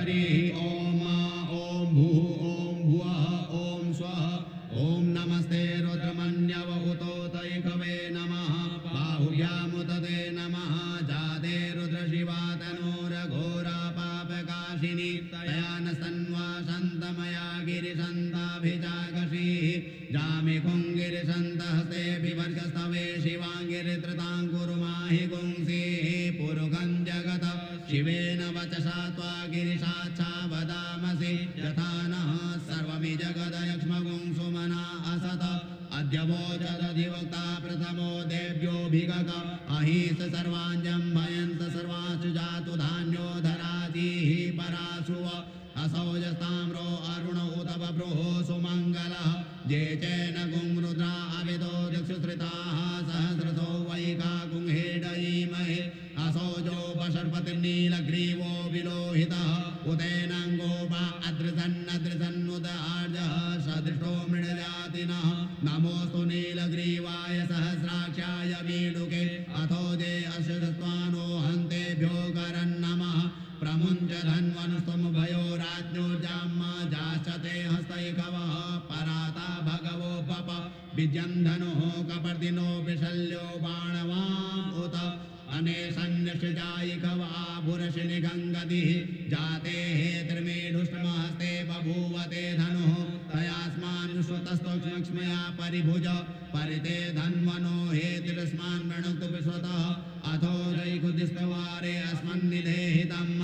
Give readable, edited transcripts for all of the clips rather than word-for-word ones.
हरिः ॐ ॐ भूः ॐ भुवः ॐ स्वः ॐ नमस्ते रुद्रमन्यव उतोतैकवे नमः बाहुभ्यामुतते नमः जाते रुद्रशिवा तनूरघोरा पापकाशिनी तया न सन्वासन्तमया गिरिसन्ताभिजागशीः जामिकुङ्गिरिसन्तहस्ते विवर्गस्तवे शिवाङ्गिरित्रताङ्कुरुमाहि गुंसीः पुरुगं जगत शिवेन वचसा त्वा गिरिशाच्छा वदामसि यथा नः सर्वमि जगदयक्ष्मगुं सुमना असत अद्य वोचदधिवक्ता प्रथमो देव्योऽभिगत अहीस सर्वाञ्जं भयन्त सर्वासु जातु धान्यो धराजीः पराशुव असौजस्ताम्रो अरुण उत बभ्रुः सुमङ्गलः ये चैन गुं रुद्रा अविदो दिक्षुश्रिताः सहस्रसो वैका गुंहेडयीमहे असौजोपसर्पतिर्नीलग्रीवो विलोहितः उदैनङ्गो वा अदृशन्नदृशन्नुत आर्जः सदृशो मृडजातिनः नमोऽस्तु नीलग्रीवाय सहस्राक्षाय मीडुके अथोजे अशस्त्वानो हन्तेभ्यो करन्नमः प्रमुञ्च धन्वनुस्तमुभयो राज्ञोर्जाम्मा जाश्चते हस्तैकवः पराता भगवो पप विजन्धनुः कपर्दिनो विशल्यो बाणवाम् उत अनेशन्यषजायिकवा पुरशिनि गङ्गतिः जाते हे त्रिमेढुष्टमहस्ते बभूवते धनुः तयास्मान्नुष्वतस्तोक्ष्मया परिभुज परिते धन्वनो हे तिरस्मान् वृणक्तु विश्वतः अथो जैकुदिस्तवारे अस्मन्निधेहितम्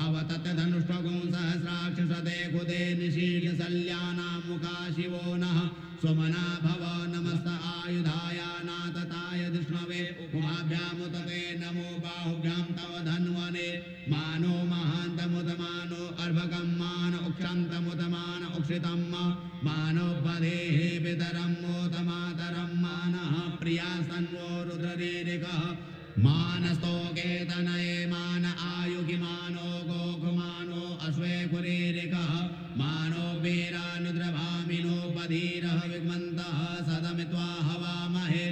अवतत धनुष्टगुं सहस्राक्षसदे कुदे निशील्य सल्यानां मुखा शिवो नः स्वमना भव नमस्त आयुधाय नातताय विष्णवे उमाभ्यामुतते नमो बाहुभ्यां तव धन्वने मानो महान्तमुदमानो अर्भकं मान उक्षन्तमुदमान उक्षितं मानो बधेः पितरं मोतमातरं मानः प्रिया सन्वो रुद्ररीरिकः मानस्तोकेतनये मान आयुगिमानो गोकुमानो अश्वे कुरीरिकः मानो वीरानुद्रभामिनो बधीरः विग्मन्तः सदमित्वा हवामहे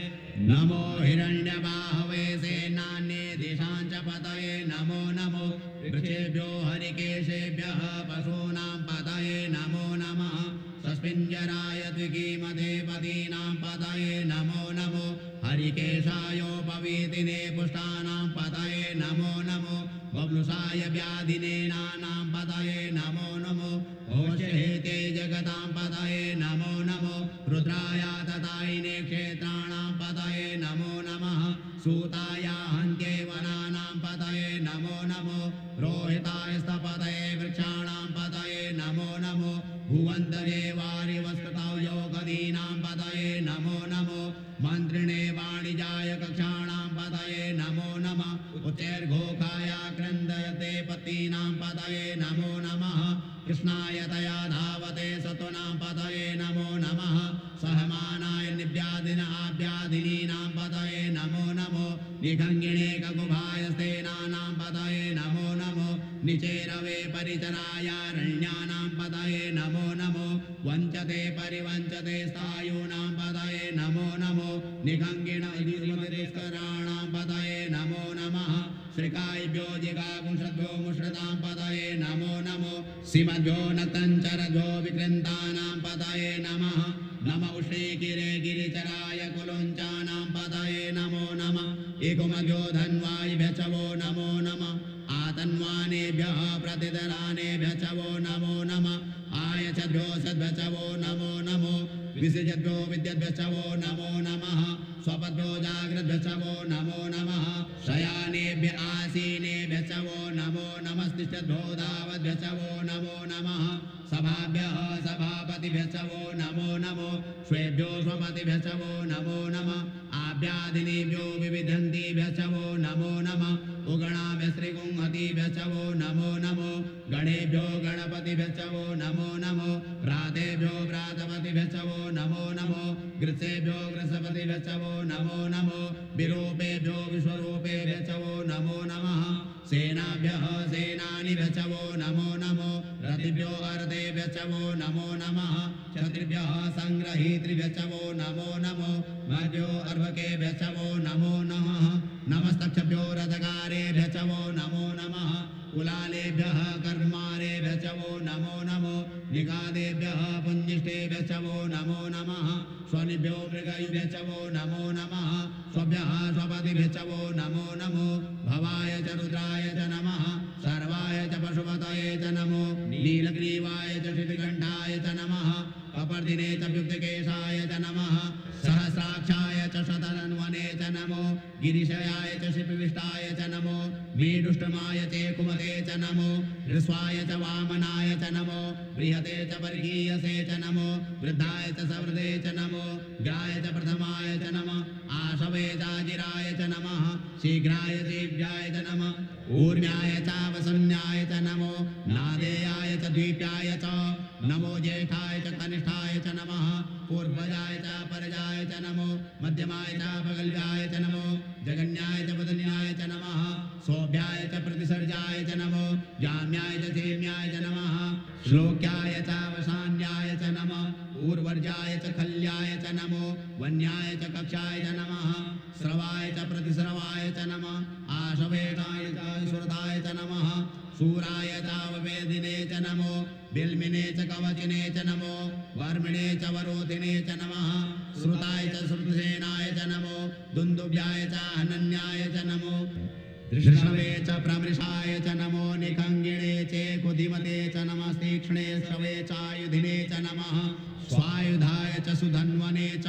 नमो हिरण्यबाहवे सेनान्ये दिशां च पतये नमो नमो वृक्षेभ्यो हरिकेशेभ्यः पशूनां पतये नमो नमः सस्मिञ्जराय द्विकीमते पदीनां पतये नमो नमो हरिकेशायोपवीतिने पुष्टानां पतये नमो नमो बब्लुसाय व्याधिने नानां पतये नमो नमो ओषहेते जगतां पतये नमो नमो रुद्राय ततायिने क्षेत्राणां पतये नमो नमः सूताय हन्त्ये वनानां पतये नमो नमो रोहिताय स्तपतये वृक्षाणां पतये नमो नमो भुवन्तरे वारिवस्कृतौ योगदीनां पतये नमो नमो मन्त्रिणे वाणिजाय कक्षाणां पतये नमो नमः उच्चैर्घोखाय क्रन्दयते पतीनां पतये नमो नमः कृष्णाय तया धावते सतूनां पतये नमो नमः सहमानाय निव्यादिन आव्यादिनीनां पतये नमो नमो निखङ्गिणे ककुभाय स्तेनानां पतये नमो नमो निचेरवे परिचराय रण्यानां पतये नमो नमो वञ्चते परिवञ्चते स्थायूनां पतये नमो नमो निखङ्गिण इतिस्कराणां पतये नमो नमः श्रीकायभ्यो जिगाकुंशद्भ्यो मुश्रितां पतये नमो नमो सीमद्भ्यो नक्तञ्चरद्भ्यो विकृन्तानां पतये नमः नम उष्णीकिरे गिरिचराय कुलुञ्चानां पतये नमो नमः एकुमभ्यो धन्वायभ्यः च वो नमो नमः आतन्वानेभ्यः प्रतिदरानेभ्यः च वो नमो नमः आयचद्भ्यो सद्भ्यः च वो नमो नमो विसृजद्भ्यो विद्यद्भ्यः च वो नमो नमः स्वपद्भ्यो जाग्रद्भ्यः च वो नमो नमः शयानेभ्यः आसीनेभ्यः च वो नमो नमस्तिष्ठद्भ्यो धावद्भ्यः च वो नमो नमः सभाभ्यः सभापतिभ्यः च वो नमो नमो श्वेभ्यो स्वपतिभ्यः च वो नमो नमः आभ्यादिनीभ्यो विविधन्तीभ्यः च वो नमो नमः उगणाभ्यः श्रीगुंहतीभ्यः च वो नमो नमो गणेभ्यो गणपतिभ्यः च वो नमो नमो भ्रातेभ्यो भ्रातपतिभ्यः च वो नमो नमो गृत्सेभ्यो गृत्सपतिभ्यः च वो नमो नमो विरूपेभ्यो विश्वरूपेभ्यः च वो नमो नमः सेनाभ्यः सेनानिभ्यः च वो नमो नमो रतिभ्यो अरतेभ्यः च वो नमो नमः क्षत्रिभ्यः संग्रहीतृभ्यः च वो नमो नमो मध्यो अर्भकेभ्यः च वो नमो नमः नमस्तक्षभ्यो रथकारेभ्यः च वो नमो नमः कुलालेभ्यः कर्मारेभ्यः च वो नमो नमो निगादेभ्यः पुञ्जिष्टेभ्यः च वो नमो नमः स्वनिभ्यो मृगयुभ्यः च वो नमो नमः स्वभ्यः स्वपतिभ्यः च वो नमो नमो भवाय च रुद्राय च नमः सर्वाय च पशुपतये च नमो नीलग्रीवाय च शितिकण्ठाय च नमः कपर्दिने च व्युक्तकेशाय च नमः सहस्राक्षाय च शतधन्वने च नमो गिरिशयाय च शिपिविष्टाय च नमो वीडुष्टमाय च कुमते च नमो ऋस्वाय च वामनाय च नमो बृहते च वर्गीयसे च नमो वृद्धाय च सवृदे च नमो ग्राय च प्रथमाय च नमः आशवे चाजिराय च नमः शीघ्राय चेभ्याय च नमः ऊर्म्याय च वसन्याय च नमो नादेयाय च द्वीप्याय च नमो ज्येष्ठाय च कनिष्ठाय च नमः पूर्वजाय च परजाय च नमो मध्यमाय च पगल्याय च नमो जगन्याय च वदन्याय च नमः सौभ्याय च प्रतिसर्जाय च नमो जाम्याय च सेम्याय च नमः श्लोक्याय च वसान्याय च नमः ऊर्वर्जाय च खल्याय च नमो वन्याय च कक्षाय च नमः स्रवाय च प्रतिस्रवाय च नमः आशवेताय च सुरताय च नमः शूराय च वेदिने च नमो बिल्मिने च कवचिने च नमो वर्मिणे च वरोधिने च नमः श्रुताय च श्रुतसेनाय च नमो दुन्दुभ्याय च हनन्याय च नमो दृष्णवे च प्रमृषाय च नमो निखङ्गिणे च कुधिमते च नमः तीक्ष्णे श्रवे चायुधिने च नमः स्वायुधाय च सुधन्वने च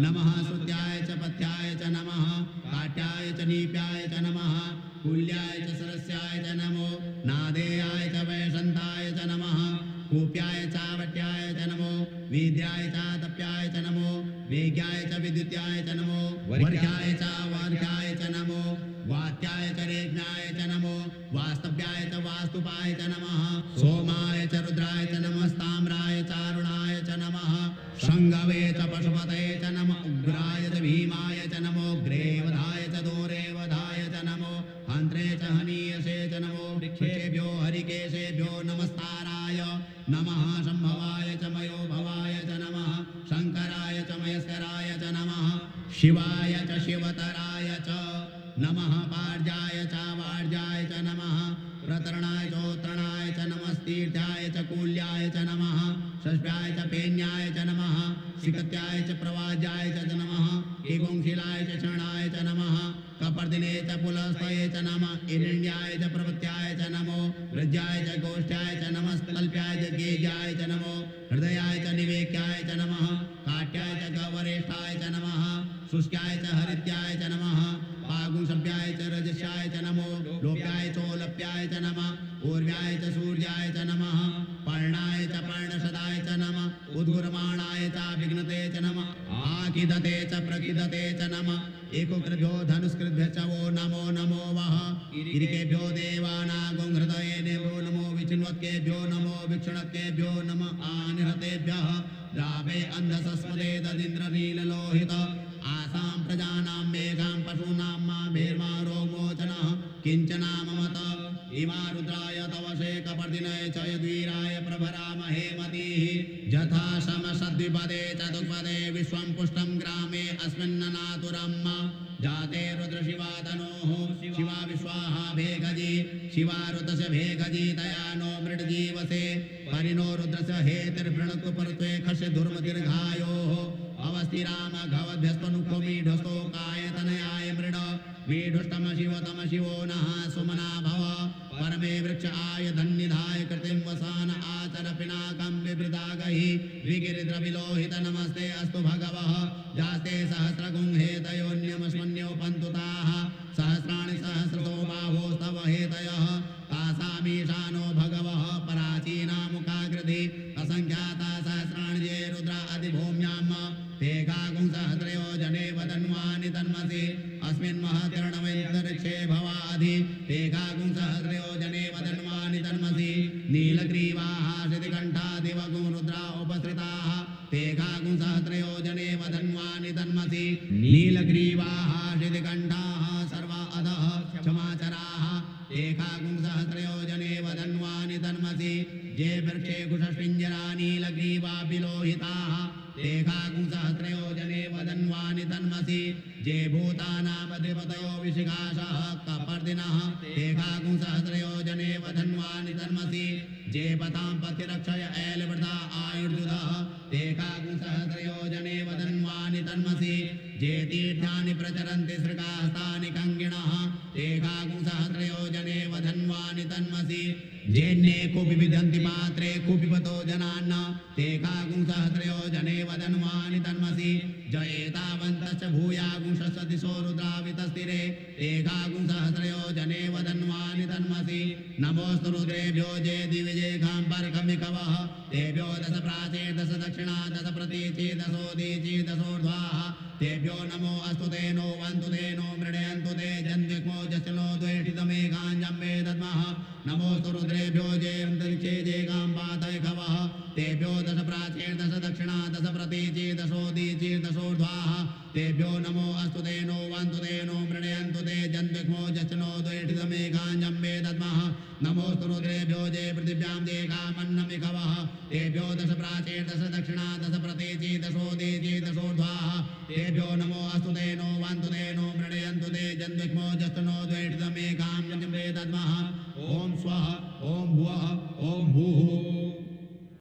नमः श्रुत्याय च पथ्याय च नमः काट्याय च नीप्याय च नमः कुल्याय च सरस्याय च नमो नादेयाय च वैशन्ताय च नमः कूप्याय च वट्याय च नमो वीद्याय च तप्याय च नमो वेग्याय च विद्युत्याय च नमो वर्ग्याय च वार्घ्याय च नमो वात्याय च रेज्ञाय च नमो वास्तव्याय च वास्तुपाय च नमः सोमाय च रुद्राय च नमस्ताम्राय च अरुणाय च नमः शङ्गवे च पशुपतये च नमः उग्राय च भीमाय च नमो ग्रेवधाय च दोरेवधाय च नमो हन्त्रे च हनीयसे च नमो वृक्षेभ्यो हरिकेशेभ्यो नमस्ताराय नमः शम्भवाय च मयो भवाय च नमः शङ्कराय च मयस्कराय च नमः शिवाय च शिवतराय च नमः पार्जाय च वार्जाय च नमः प्रतरणाय चोत्रणाय च नमस्तीर्थ्याय च कूल्याय च नमः षष्ठ्याय च पेन्याय च नमः सिकत्याय च प्रवाज्याय च नमः एगोंशिलाय च क्षणाय च नमः कपर्दिने च पुलस्तये च नमः इरण्याय च प्रवृत्याय च नमो वृज्याय च गोष्ठ्याय च नमस्तल्प्याय च गेज्याय च नमो हृदयाय च निवेक्याय च नमः काट्याय च गवरेष्ठाय च नमः शुष्क्याय च हरित्याय च नमः पागुंसभ्याय च रजस्याय च नमो लोप्याय चोलप्याय च नमः ऊर्व्याय च सूर्याय च नमः पर्णाय च पर्णशदाय च नमः उद्गुरमाणाय च विघ्नते च नमः आकिदते च प्रकिदते च नमः एकोकृभ्यो धनुष्कृभ्य च वो नमो नमो वः इरिकेभ्यो देवानागुंहृदये देवो नमो विचिन्वत्केभ्यो नमो विक्षणत्केभ्यो नमः आनिहतेभ्यः रावे अन्धसस्मदे ददिन्द्रनीललोहित आसां प्रजानां मेघां पशूनां मा भेर्मा रोगमोचनः किञ्चना ममत इमा रुद्राय तवशे कपर्दिनये च यद्वीराय प्रभरामहे मतिः यथा समसद्विपदे चतुष्पदे विश्वं पुष्टं ग्रामे अस्मिन्ननातुरम् जाते रुद्रशिवातनोः शिवा विश्वाहा भेगजी शिवा रुद्रस्य भेगजी तया नो मृडजीवसे परिणो रुद्रस्य हेतिर्वृणतु परत्वे खस्य दुर्मदीर्घायोः अवस्थिराम घवद्भ्यस्तनुखमीढस्तो कायतनयाय मृड वीढुष्टम शिवो नः सुमना भव परमे वृक्ष आय धन्निधाय कृतिं वसान आचर पिनाकं विवृदागहि विगिरिद्रविलोहित नमस्ते अस्तु भगवः जास्ते सहस्रगुंहेतयोन्यमस्मन्यो पन्तुताः सहस्राणि सहस्रतो बाहोस्तव हेतयः तासामीशानो भगवः पराचीना मुखाकृति असङ्ख्याता सहस्राणि ये रुद्रा अधिभूम्याम् ते गागुंसहस्रयो जने वदन्वानि तन्मसि अस्मिन् महतिर्णवेन्तरिक्षे भवाधि ते गागुंसहस्रयो जने वदन्वानि तन्मसि नीलग्रीवाः शितिकण्ठा दिवगुं रुद्रा उपसृताः ते गागुंसहस्रयो जने वदन्वानि तन्मसि नीलग्रीवाः शितिकण्ठाः सर्वा अधः क्षमाचराः ते गागुंसहस्रयो जने वदन्वानि तन्मसि ये वृक्षे कुशस्पिञ्जरा नीलग्रीवा विलोहिताः ते गागुंसहस्रयो जने वदन्वानि तन्मसि जे भूतानामधिपतयो विशिखासः कपर्दिनः ते काकुं सहस्रयोजने वधन्वानि तन्मसि जे पतां पतिरक्षय ऐलवृता आयुर्जुदः ते काकुं सहस्रयोजने वधन्वानि तन्मसि जे तीर्थानि प्रचरन्ति सृगास्तानि कङ्गिणः ते काकुं सहस्रयोजने वधन्वानि तन्मसि जेन्ये कुपि विदन्ति पात्रे कुपिपतो जनान्न ते काकुं सहस्रयोजने वधन्वानि तन्मसि ज एतावन्तश्च भूयागुंशश्च दिशो रुद्रावितस्तिरे ते काकुं सहस्रयोजने वधन्वानि तन्मसि नमोऽस्तु रुद्रेभ्यो जे दिविजे गाम्बर्कमिकवः तेभ्यो दश प्राचे दश दक्षिणा दश प्रतीचि दशोदीचि दशोर्ध्वाः तेभ्यो नमो अस्तु ते नो वन्तु ते नो मृणयन्तु ते जन्विक्मो जश्चलो द्वेष्टितमेकाञ्जम्बे दद्मः नमोऽस्तु रुद्रेभ्यो जे अन्तरिक्षे जे गाम्बातैकवः तेभ्यो दश प्राचे दश दक्षिणा दश प्रतीचि दशोदीचि दशोर्ध्वाः तेभ्यो नमो अस्तु ते नो वन्तु ते नो मृणयन्तु ते जन्विक्मो जश्चलो द्वेष्टितमेकाञ्जम्बे दद्मः नमोऽस्तु रुद्रेभ्यो जे पृथिव्यां जे कामन्नमिकवः तेभ्यो दश प्राचे दश दक्षिणा दश प्रतीचि दशोदीचि दशोर्ध्वाः तेभ्यो नमो अस्तु ते नो वन्तु ते नो मृणयन्तु ते जन्विक्मो जश्चलो द्वेष्टितमेकाञ्जम्बे दद्मः